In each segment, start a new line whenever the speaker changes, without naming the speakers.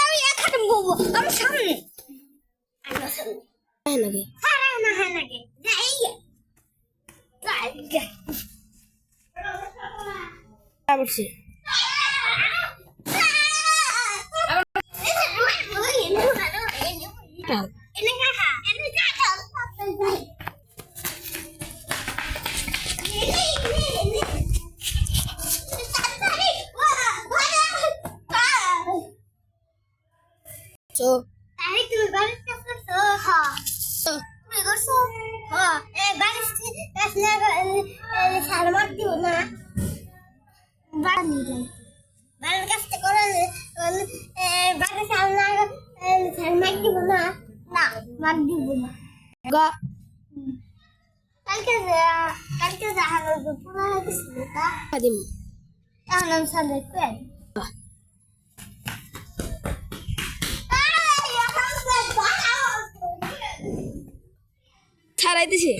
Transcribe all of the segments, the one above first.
আমি এখানে বলবো আমার সামনে
হ্যাঁ নাকি
হ্যাঁ নাকি যাই যাই
বলছি So,
Tadi tu baris kasar so ha. Tu goso ha. Baris kasna salmat tu na. Bani jai. Baris kaste koran baris salna salmat tu na. Na, mat tu na.
ga
Kalke zahar pura kisne ka.
adim.
Anam salmat tu.
ছাড়াই দিছে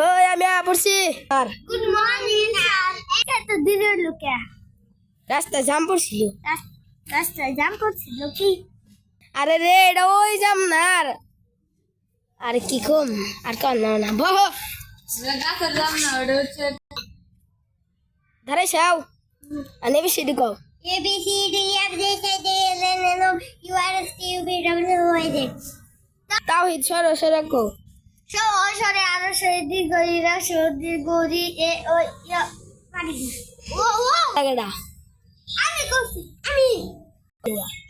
ওই আমি পড়ছি আর
good morning sir এটা তো দিনের লোকে
রাস্তায় জাম পড়ছিল
রাস্তায় জাম করছিল কি
আরে রে এটা ওই জাম না আর আরে কি কম আর কান না বহ
গাছের জাম না ওটা হচ্ছে
ধারে সাও আনে বেশি দিকো
A B C D F G H I J K L M N O P Q R S T U V W Y Z
তাওহীদ সরো কো
সরে আরো সরে দীর্ঘ ইরা সর্দি গরি এ ও ইয়া পারি ও
লাগেডা
আমি করছি আমি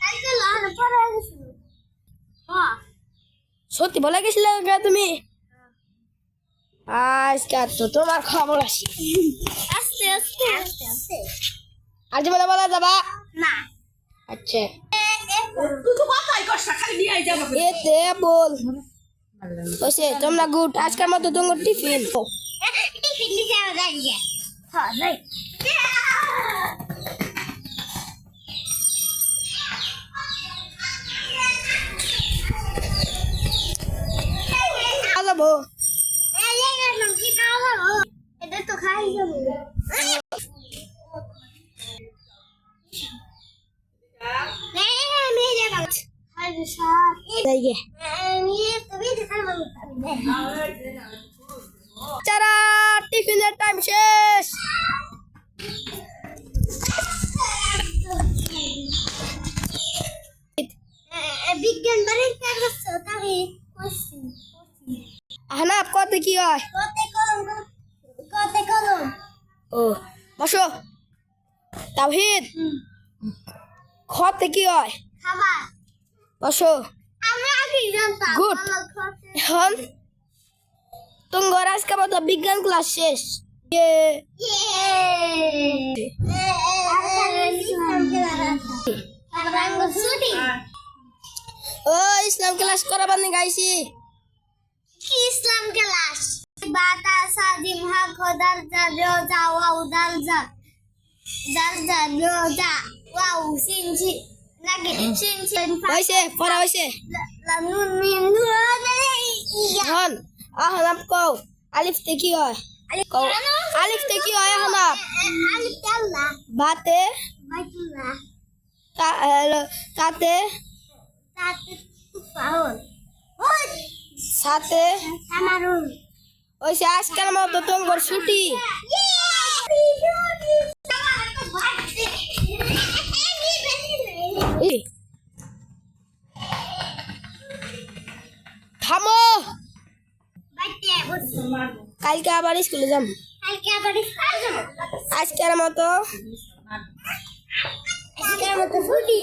কালকে লাল পড়া গেছে হ্যাঁ
সত্যি বলে গেছিলে তুমি আজকে তো তোমার খবর আসি
আস্তে আস্তে
আজ বলা যাবা
না
আচ্ছা
তুই তো কথাই কষ্ট খালি নিয়ে আই যাবো
এতে বল ওসে তোমরা গুড আজকের মতো তোমার টিফিন
টিফিন দিতে হবে দাঁড়িয়ে হ্যাঁ যাই
যাবো
কি খাওয়া এটা তো খাই যাবো
চারা টিফিনের টাইম শেষ
বিজ্ঞান বাড়ির
আহনাব কত কি হয়
কত কলম
ও বসো তাওহীদ কত কি হয়
খাবার
বসো
আমরা আগে জানতাম
Good. এখন তোমার আজকের মতো বিজ্ঞান ক্লাস শেষ ও ইসলাম ক্লাস করাবার নিয়ে গাইছি
ইসলাম ক্লাস বাতাসা জিমহা খোদার যা রোজা ওয়াও দালজা দালজা রোজা ওয়াও সিনজি লাগে সিনজি
হইছে পড়া হইছে
লানুন মিন রোজা ইয়া
এখন আহনাব কও আলিফ তে কি হয় কও আলিফ তে কি হয় আহনাব
আলিফ আল্লাহ
বাতে
বাইতুল্লাহ
তাতে
তাতে পাওল ওই
সাথে
সামারুন
হইছে আজকের মতো তোমার ছুটি থামো কালকে আবার স্কুলে যাম আজকের মতো
ছুটি